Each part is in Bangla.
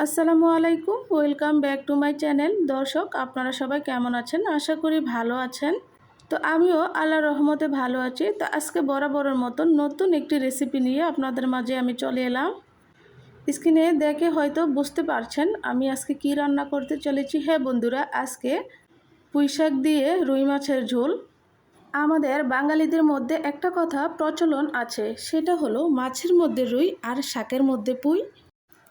আসসালামু আলাইকুম, welcome back to my channel. দর্শক, আপনারা সবাই কেমন আছেন? আশা করি ভালো আছেন। তো আমিও আল্লাহর রহমতে ভালো আছি। তো আজকে বরাবরের মতো নতুন একটি রেসিপি নিয়ে আপনাদের মাঝে আমি চলে এলাম। স্ক্রিনে দেখে হয়তো বুঝতে পারছেন আমি আজকে কি রান্না করতে চলেছি। হ্যাঁ বন্ধুরা, আজকে পুঁইশাক দিয়ে রুই মাছের ঝোল। আমাদের বাঙালিদের মধ্যে একটা কথা প্রচলন আছে, সেটা হলো মাছের মধ্যে রুই আর শাকের মধ্যে পুঁই।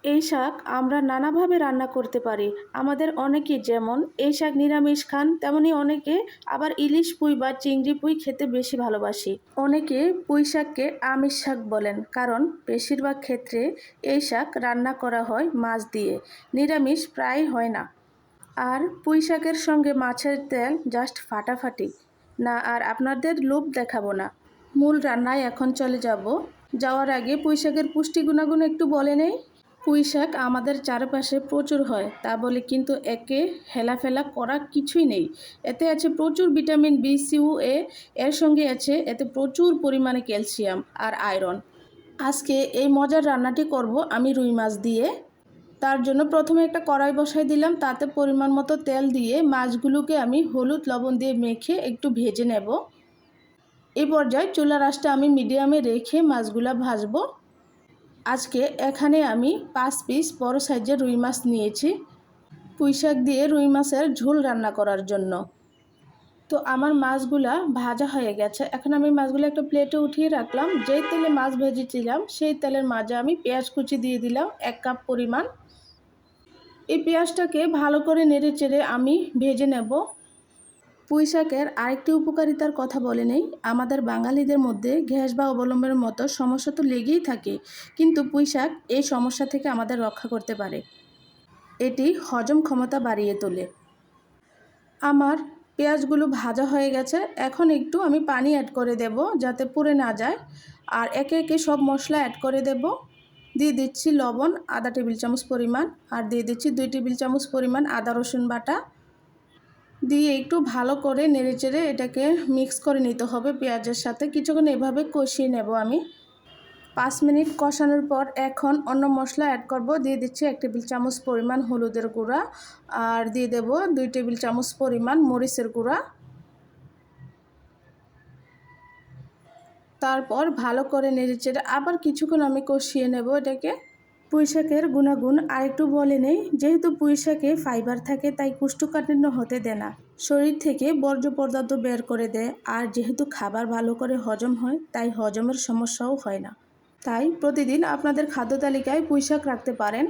এই শাক আমরা নানাভাবে রান্না করতে পারি। আমাদের অনেকে যেমন এই শাক নিরামিষ খান, তেমনি অনেকে আবার ইলিশ পুঁই বা চিংড়ি পুঁই খেতে বেশি ভালোবাসি। অনেকে পুঁই শাককে আমিষ শাক বলেন, কারণ বেশিরভাগ ক্ষেত্রে এই শাক রান্না করা হয় মাছ দিয়ে, নিরামিষ প্রায় হয় না। আর পুঁই শাকের সঙ্গে মাছের তেল জাস্ট ফাটাফাটি। না আর আপনাদের লোভ দেখাবো না, মূল রান্নায় এখন চলে যাব। যাওয়ার আগে পুঁই শাকের পুষ্টি গুণাগুণ একটু বলে নেই। পুঁই শাক আমাদের চারপাশে প্রচুর হয়, তা বলে কিন্তু একে হেলাফেলা করা কিছুই নেই। এতে আছে প্রচুর ভিটামিন বি, সি ও এ, এর সঙ্গে আছে এতে প্রচুর পরিমাণে ক্যালসিয়াম আর আয়রন। আজকে এই মজার রান্নাটি করব আমি রুই মাছ দিয়ে। তার জন্য প্রথমে একটা কড়াই বসাই দিলাম, তাতে পরিমাণ মতো তেল দিয়ে মাছগুলোকে আমি হলুদ লবণ দিয়ে মেখে একটু ভেজে নেব। এই পর্যায়ে চুলার আঁচটা আমি মিডিয়ামে রেখে মাছগুলো ভাজবো। আজকে এখানে আমি 5 পিস বড় সাইজের রুই মাছ নিয়েছি পুঁইশাক দিয়ে রুই মাছের ঝোল রান্না করার জন্য। তো আমার মাছগুলা ভাজা হয়ে গেছে। এখন আমি মাছগুলো একটা প্লেটে উঠিয়ে রাখলাম। যেই তেলে মাছ ভেজেছিলাম সেই তেলের মাঝে আমি পেঁয়াজ কুচি দিয়ে দিলাম 1 কাপ পরিমাণ। এই পেঁয়াজটাকে ভালো করে নেড়ে চেড়ে আমি ভেজে নেব। পুঁইশাকের আরেকটি উপকারিতার কথা বলে নেই। আমাদের বাঙালিদের মধ্যে গ্যাস বা অবলম্বনের মতো সমস্যা তো লেগেই থাকে, কিন্তু পুঁইশাক এই সমস্যা থেকে আমাদের রক্ষা করতে পারে। এটি হজম ক্ষমতা বাড়িয়ে তোলে। আমার পেঁয়াজগুলো ভাজা হয়ে গেছে। এখন একটু আমি পানি অ্যাড করে দেব যাতে পুড়ে না যায়। আর একে একে সব মশলা অ্যাড করে দেব। দিয়ে দিচ্ছি লবণ আধা টেবিল চামচ পরিমাণ, আর দিয়ে দিচ্ছি 2 টেবিল চামচ পরিমাণ আদা রসুন বাটা। দিয়ে একটু ভালো করে নেড়েচেড়ে এটাকে মিক্স করে নিতে হবে পেঁয়াজের সাথে। কিছুক্ষণ এভাবে কষিয়ে নেব আমি। 5 মিনিট কষানোর পর এখন অন্য মশলা অ্যাড করব। দিয়ে দিচ্ছি 1 টেবিল চামচ পরিমাণ হলুদের গুঁড়া, আর দিয়ে দেব 2 টেবিল চামচ পরিমাণ মরিচের গুঁড়া। তারপর ভালো করে নেড়েচেড়ে আবার কিছুক্ষণ আমি কষিয়ে নেব এটাকে। পুঁইশাকের গুণাগুণ আরেকটু বলে নেই। যেহেতু পুঁইশাকে ফাইবার থাকে, তাই কোষ্ঠকাঠিন্য হতে দেয় না, শরীর থেকে বর্জ্য পদার্থ বের করে দেয়। আর যেহেতু খাবার ভালো করে হজম হয়, তাই হজমের সমস্যাও হয় না। তাই প্রতিদিন আপনাদের খাদ্য তালিকায় পুঁইশাক রাখতে পারেন।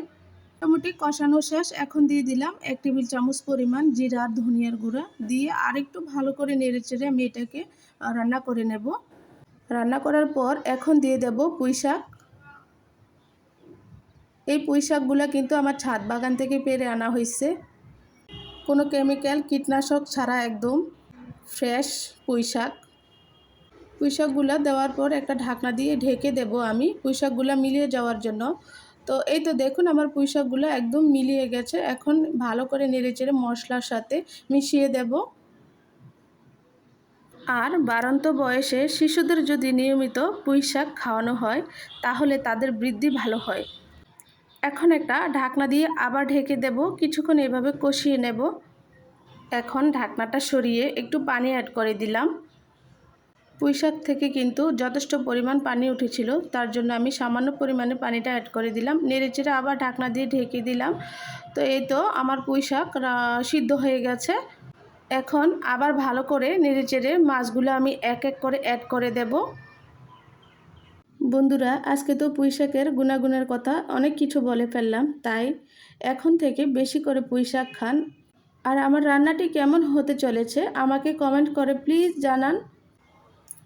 মোটামুটি কষানো শেষ। এখন দিয়ে দিলাম 1 টেবিল চামচ পরিমাণ জিরা আর ধনিয়ার গুঁড়া। দিয়ে আরেকটু ভালো করে নেড়েচেড়ে আমি এটাকে রান্না করে নেব। রান্না করার পর এখন দিয়ে দেব পুঁইশাক। এই পুঁইশাকগুলো কিন্তু আমার ছাদ বাগান থেকে পেড়ে আনা হয়েছে, কোনো কেমিক্যাল কীটনাশক ছাড়া একদম ফ্রেশ পুঁইশাক। পুঁইশাকগুলো দেওয়ার পর একটা ঢাকনা দিয়ে ঢেকে দেব আমি পুঁইশাকগুলো মিলিয়ে যাওয়ার জন্য। তো এই তো দেখুন আমার পুঁইশাকগুলো একদম মিলিয়ে গেছে। এখন ভালো করে নেড়েচেড়ে মশলার সাথে মিশিয়ে দেব। আর বাড়ন্ত বয়সে শিশুদের যদি নিয়মিত পুঁইশাক খাওয়ানো হয়, তাহলে তাদের বৃদ্ধি ভালো হয়। এখন একটা ঢাকনা দিয়ে আবার ঢেকে দেব। কিছুক্ষণ এভাবে কষিয়ে নেব। এখন ঢাকনাটা সরিয়ে একটু পানি অ্যাড করে দিলাম। পুঁইশাক থেকে কিন্তু যথেষ্ট পরিমাণ পানি উঠেছিল, তার জন্য আমি সামান্য পরিমাণে পানিটা অ্যাড করে দিলাম। নেড়েচেড়ে আবার ঢাকনা দিয়ে ঢেকে দিলাম। তো এই তো আমার পুঁইশাক সিদ্ধ হয়ে গেছে। এখন আবার ভালো করে নেড়েচেড়ে মাছগুলো আমি এক এক করে অ্যাড করে দেব। বন্ধুরা, আজকে তো পুঁইশাকের গুণাগুণের কথা অনেক কিছু বলে ফেললাম, তাই এখন থেকে বেশি করে পুঁইশাক খান। আর আমার রান্নাটি কেমন হতে চলেছে আমাকে কমেন্ট করে প্লিজ জানান।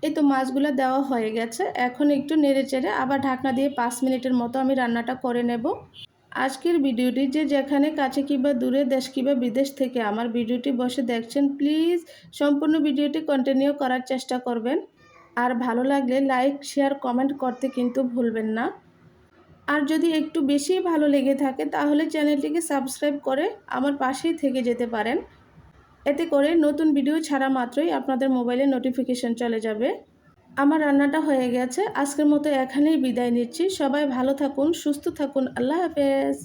এই তো মাছগুলো দেওয়া হয়ে গেছে। এখন একটু নেড়েচেড়ে আবার ঢাকনা দিয়ে 5 মিনিটের মতো আমি রান্নাটা করে নেব। আজকের ভিডিওটি যে যেখানে কাছে কিংবা দূরে, দেশ কিংবা বিদেশ থেকে আমার ভিডিওটি বসে দেখছেন, প্লিজ সম্পূর্ণ ভিডিওটি কন্টিনিউ করার চেষ্টা করবেন। আর ভালো লাগলে লাইক, শেয়ার, কমেন্ট করতে কিন্তু ভুলবেন না। আর যদি একটু বেশি ভালো লেগে থাকে তাহলে চ্যানেলটিকে সাবস্ক্রাইব করে আমার পাশেই থেকে যেতে পারেন। এতে করে নতুন ভিডিও ছাড়া মাত্রই আপনাদের মোবাইলে নোটিফিকেশন চলে যাবে। আমার রান্নাটা হয়ে গেছে। আজকের মতো এখানেই বিদায় নিচ্ছি। সবাই ভালো থাকুন, সুস্থ থাকুন। আল্লাহ হাফেজ।